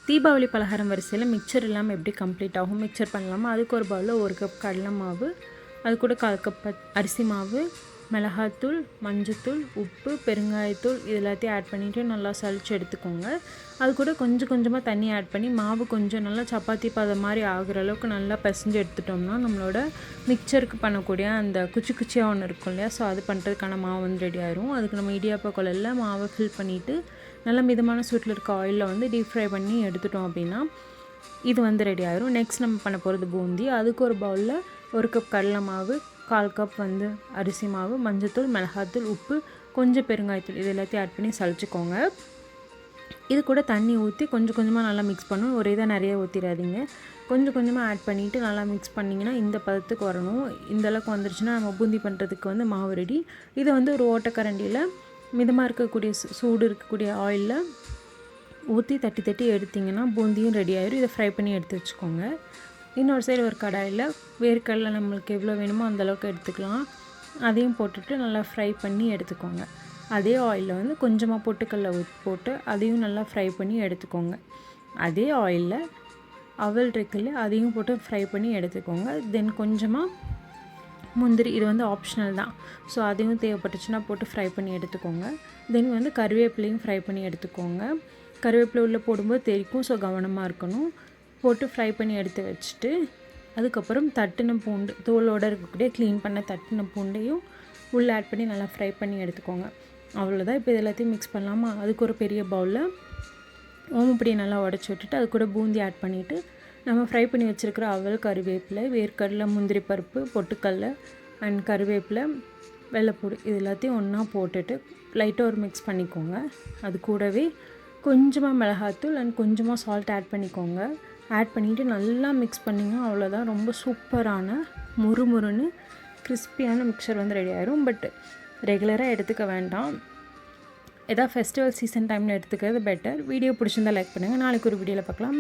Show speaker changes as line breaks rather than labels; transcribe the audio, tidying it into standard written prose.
தீபாவளி பலகாரம் வரிசையில் மிக்சர் இல்லாமல் எப்படி கம்ப்ளீட் ஆகும்? மிக்சர் பண்ணலாமா? அதுக்கு ஒரு பவுலில் 1 கப் கடலை மாவு, அது கூட 1/4 கப் அரிசி மாவு, மிளகாத்தூள், மஞ்சத்தூள், உப்பு, பெருங்காயத்தூள் இது எல்லாத்தையும் ஆட் பண்ணிவிட்டு நல்லா சளிச்சு எடுத்துக்கோங்க. அது கூட கொஞ்சம் கொஞ்சமாக தண்ணி ஆட் பண்ணி மாவு கொஞ்சம் நல்லா சப்பாத்தி பதம் மாதிரி ஆகிற அளவுக்கு நல்லா பிசைஞ்சு எடுத்துட்டோம்னா நம்மளோட மிக்சருக்கு பண்ணக்கூடிய அந்த குச்சி குச்சியாக ஒன்று இருக்கும் இல்லையா, ஸோ அது பண்ணுறதுக்கான மாவு வந்து ரெடி ஆயிரும். அதுக்கு நம்ம இடியாப்ப குழல்ல மாவை ஃபில் பண்ணிவிட்டு நல்ல மிதமான சூட்டில் இருக்க ஆயிலில் வந்து டீப் ஃப்ரை பண்ணி எடுத்துட்டோம் அப்படின்னா இது வந்து ரெடி ஆயிரும். நெக்ஸ்ட் நம்ம பண்ண போகிறது பூந்தி. அதுக்கு ஒரு பவுலில் 1 கப் கடலை மாவு, 1/4 கப் வந்து அரிசி மாவு, மஞ்சத்தூள், மிளகாத்தூள், உப்பு, கொஞ்சம் பெருங்காயத்தூள் இது எல்லாத்தையும் ஆட் பண்ணி சளிச்சுக்கோங்க. இது கூட தண்ணி ஊற்றி கொஞ்சம் கொஞ்சமாக நல்லா மிக்ஸ் பண்ணணும். ஒரே இதாக நிறைய ஊற்றிடாதீங்க. கொஞ்சம் கொஞ்சமாக ஆட் பண்ணிவிட்டு நல்லா மிக்ஸ் பண்ணிங்கன்னா இந்த பதத்துக்கு வரணும். இந்த அளவுக்கு வந்துருச்சுன்னா நம்ம பூந்தி பண்ணுறதுக்கு வந்து மாவு ரெடி. இதை வந்து ஒரு ஓட்டக்கரண்டியில் மிதமாக இருக்கக்கூடிய சூடு இருக்கக்கூடிய ஆயிலில் ஊற்றி தட்டி தட்டி எடுத்திங்கன்னா பூந்தியும் ரெடி ஆயிடும். இதை ஃப்ரை பண்ணி எடுத்து வச்சுக்கோங்க. இன்னொரு சைடு ஒரு கடாயில் வேர்க்கடலை நம்மளுக்கு எவ்வளோ வேணுமோ அந்தளவுக்கு எடுத்துக்கலாம். அதையும் போட்டுட்டு நல்லா ஃப்ரை பண்ணி எடுத்துக்கோங்க. அதே ஆயிலில் வந்து கொஞ்சமாக பொட்டுக்கடலை போட்டு அதையும் நல்லா ஃப்ரை பண்ணி எடுத்துக்கோங்க. அதே ஆயிலில் அவல் இருக்குல்ல, அதையும் போட்டு ஃப்ரை பண்ணி எடுத்துக்கோங்க. தென் கொஞ்சமாக முந்திரி, இது வந்து ஆப்ஷனல் தான், ஸோ அதையும் தேவைப்பட்டுச்சுன்னா போட்டு ஃப்ரை பண்ணி எடுத்துக்கோங்க. தென் வந்து கருவேப்பிலையும் ஃப்ரை பண்ணி எடுத்துக்கோங்க. கருவேப்பிலை உள்ளே போடும்போது தெரிக்கும், ஸோ கவனமாக இருக்கணும். போட்டு ஃப்ரை பண்ணி எடுத்து வச்சுட்டு அதுக்கப்புறம் தட்டின பூண்டு, தோலோடு இருக்கக்கூடிய க்ளீன் பண்ண தட்டின பூண்டையும் உள்ளே ஆட் பண்ணி நல்லா ஃப்ரை பண்ணி எடுத்துக்கோங்க. அவ்வளோதான். இப்போ இது எல்லாத்தையும் மிக்ஸ் பண்ணலாமா? அதுக்கு ஒரு பெரிய பவுலில் ஓமப்பொடியை நல்லா உடச்சி விட்டுட்டு அது கூட பூந்தி ஆட் பண்ணிவிட்டு நம்ம ஃப்ரை பண்ணி வச்சுருக்கிற அவல், கருவேப்பிலை, வேர்க்கடலை, முந்திரி பருப்பு, பொட்டுக்கடலை அண்ட் கருவேப்பிலை, வெள்ளைப்பூடு இது எல்லாத்தையும் ஒன்றா போட்டுட்டு லைட்டாக ஒரு மிக்ஸ் பண்ணிக்கோங்க. அது கூடவே கொஞ்சமாக மிளகாத்தூள் அண்ட் கொஞ்சமாக சால்ட் ஆட் பண்ணிக்கோங்க. ஆட் பண்ணிவிட்டு நல்லா மிக்ஸ் பண்ணிங்கன்னா அவ்வளோதான். ரொம்ப சூப்பரான முறுமுறுன்னு கிறிஸ்பியான மிக்சர் வந்து ரெடி ஆயிரும். பட் ரெகுலராக எடுத்துக்க வேண்டாம். ஏதாவது ஃபெஸ்டிவல் சீசன் டைமில் எடுத்துக்கிறது பெட்டர். வீடியோ பிடிச்சிருந்தால் லைக் பண்ணுங்கள். நாளைக்கு ஒரு வீடியோவில் பார்க்கலாம்.